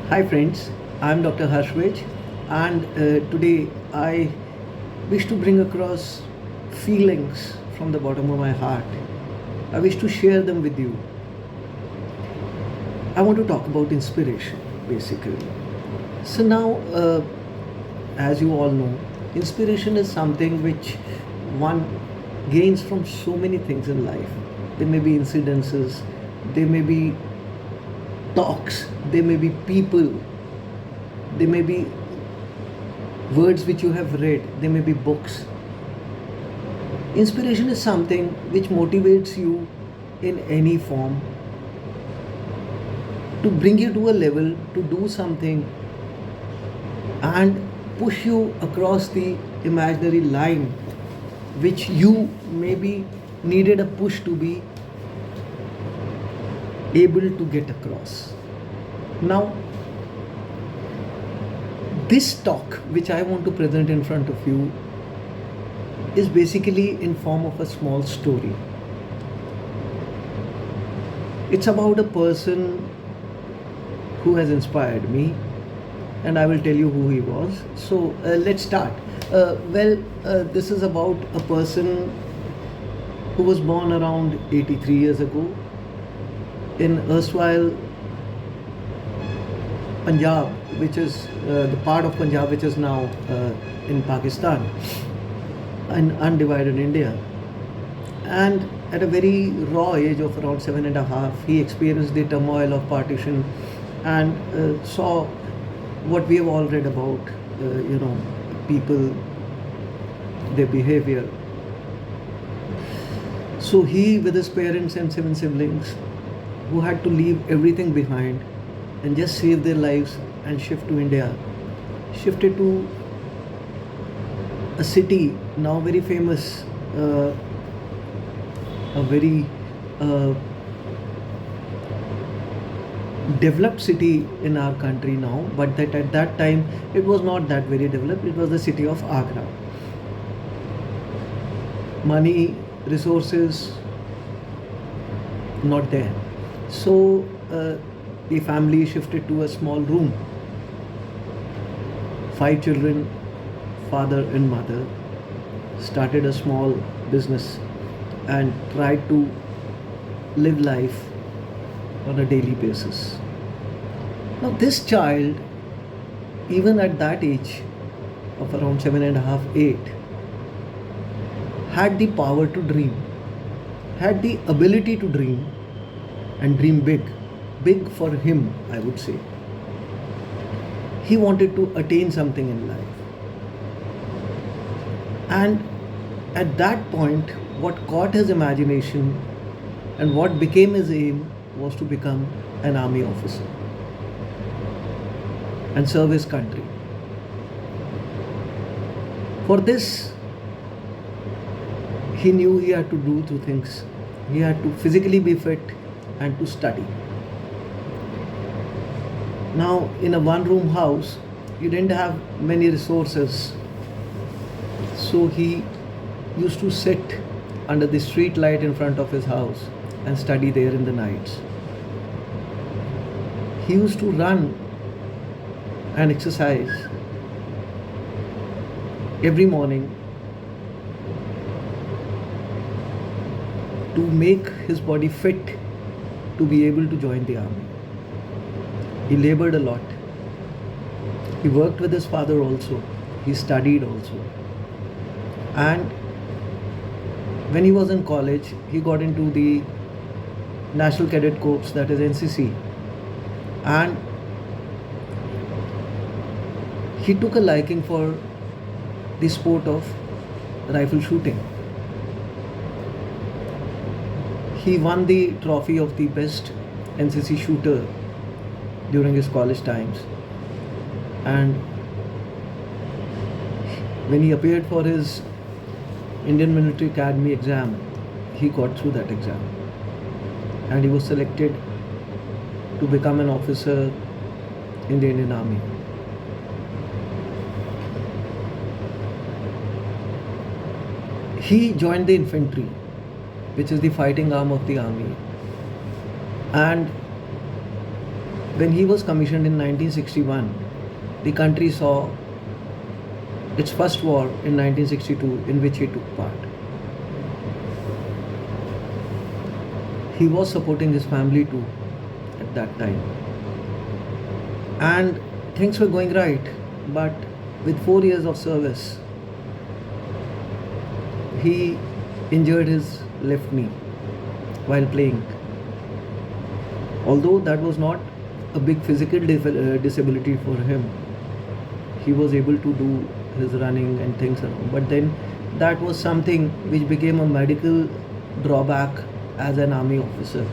Hi friends, I am Dr Hersha Vij, and today I wish to bring across feelings from the bottom of my heart. I wish to share them with you. I want to talk about inspiration basically. So now, as you all know, inspiration is something which one gains from so many things in life. There may be incidences, there may be talks, there may be people, there may be words which you have read, there may be books. Inspiration is something which motivates you in any form to bring you to a level to do something and push you across the imaginary line which you maybe needed a push to be able to get across. Now, this talk which I want to present in front of you is basically in form of a small story. It's about a person who has inspired me, and I will tell you who he was. So let's start. This is about a person who was born around 83 years ago in erstwhile Punjab, which is the part of Punjab which is now in Pakistan, in undivided India. And at a very raw age of around 7.5, he experienced the turmoil of partition and saw what we have all read about, people, their behavior. So he, with his parents and 7 siblings, who had to leave everything behind and just save their lives and shift to India, shifted to a city now very famous, a very developed city in our country now, but that at that time it was not that very developed. It was the city of Agra. Money, resources, not there. So the family shifted to a small room. 5 children, father and mother, started a small business and tried to live life on a daily basis. Now, this child, even at that age of around 7.5, 8, had the power to dream, had the ability to dream and dream big. Big for him, I would say. He wanted to attain something in life. And at that point, what caught his imagination and what became his aim was to become an army officer and serve his country. For this, he knew he had to do 2 things. He had to physically be fit and to study. Now, in a one-room house, he didn't have many resources. So he used to sit under the street light in front of his house and study there in the nights. He used to run and exercise every morning to make his body fit to be able to join the army. He labored a lot. He worked with his father also. He studied also. And when he was in college, he got into the National Cadet Corps, that is NCC. And he took a liking for the sport of rifle shooting. He won the trophy of the best NCC shooter during his college times. And when he appeared for his Indian Military Academy exam, he got through that exam. And he was selected to become an officer in the Indian Army. He joined the infantry, which is the fighting arm of the army. And When he was commissioned in 1961, the country saw its first war in 1962, in which he took part. He was supporting his family too at that time. And things were going right, but with 4 years of service, he injured his left knee while playing. Although that was not a big physical disability for him, he was able to do his running and things around. But then that was something which became a medical drawback as an army officer.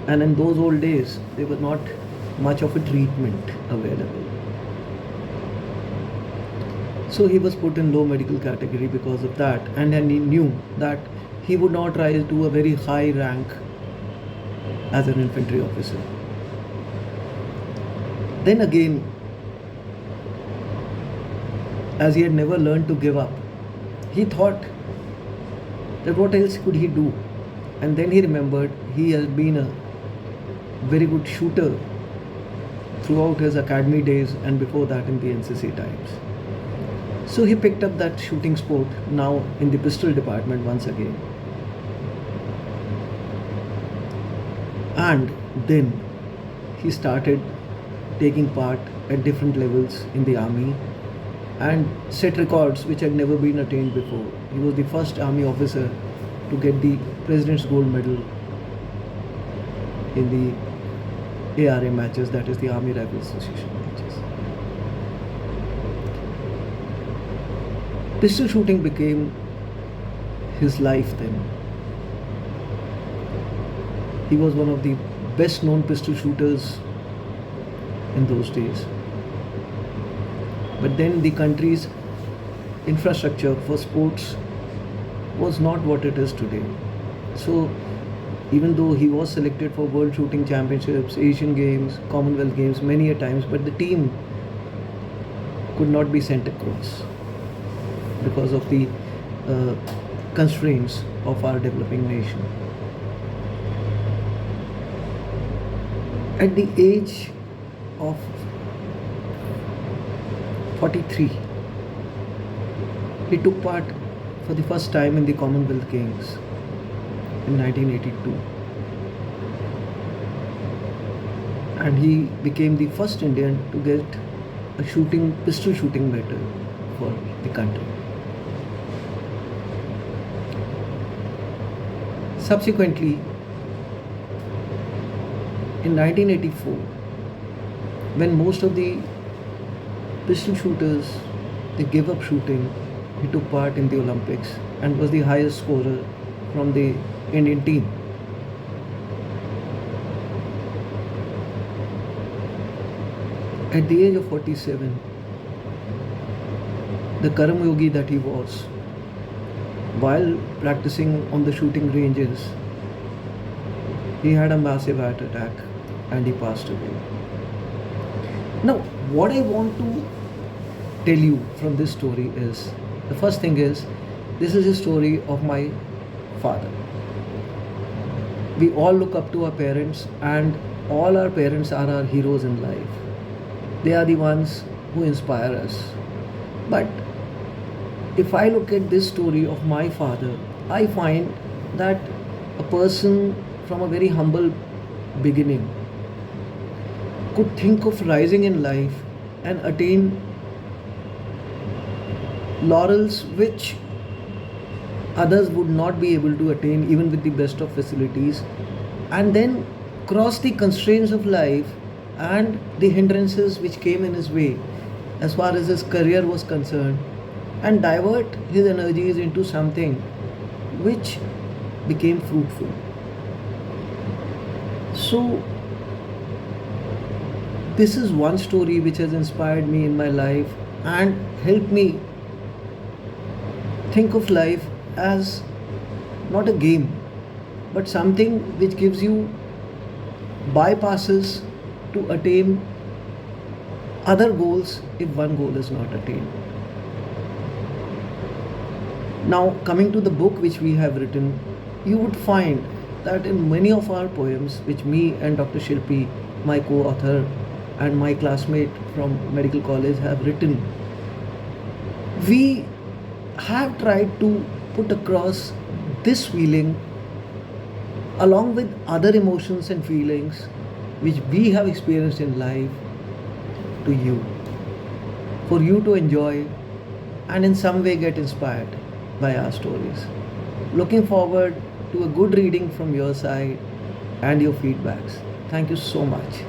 And in those old days, there was not much of a treatment available. So he was put in low medical category because of that, and then he knew that he would not rise to a very high rank as an infantry officer. Then again, as he had never learned to give up, he thought that what else could he do? And then he remembered he had been a very good shooter throughout his academy days and before that in the NCC times. So he picked up that shooting sport, now in the pistol department once again. And then he started taking part at different levels in the army and set records which had never been attained before. He was the first army officer to get the President's Gold Medal in the ARA matches, that is the Army Rifle Association matches. Pistol shooting became his life then. He was one of the best known pistol shooters in those days. But then the country's infrastructure for sports was not what it is today. So even though he was selected for World Shooting Championships, Asian Games, Commonwealth Games many a times, but the team could not be sent across because of the constraints of our developing nation. At the age of 43, he took part for the first time in the Commonwealth Games in 1982. And he became the first Indian to get a pistol shooting medal for the country. Subsequently, in 1984, when most of the pistol shooters, they gave up shooting, he took part in the Olympics and was the highest scorer from the Indian team. At the age of 47, the Karam Yogi that he was, while practicing on the shooting ranges, he had a massive heart attack and he passed away. Now, what I want to tell you from this story is, the first thing is, this is a story of my father. We all look up to our parents, and all our parents are our heroes in life. They are the ones who inspire us. But if I look at this story of my father, I find that a person from a very humble beginning could think of rising in life and attain laurels which others would not be able to attain even with the best of facilities, and then cross the constraints of life and the hindrances which came in his way as far as his career was concerned, and divert his energies into something which became fruitful. So this is one story which has inspired me in my life and helped me think of life as not a game, but something which gives you bypasses to attain other goals if one goal is not attained. Now, coming to the book which we have written, you would find that in many of our poems, which me and Dr. Shilpi my co-author and my classmate from medical college have written, we have tried to put across this feeling along with other emotions and feelings which we have experienced in life to you, for you to enjoy and in some way get inspired by our stories. Looking forward to a good reading from your side and your feedbacks. Thank you so much.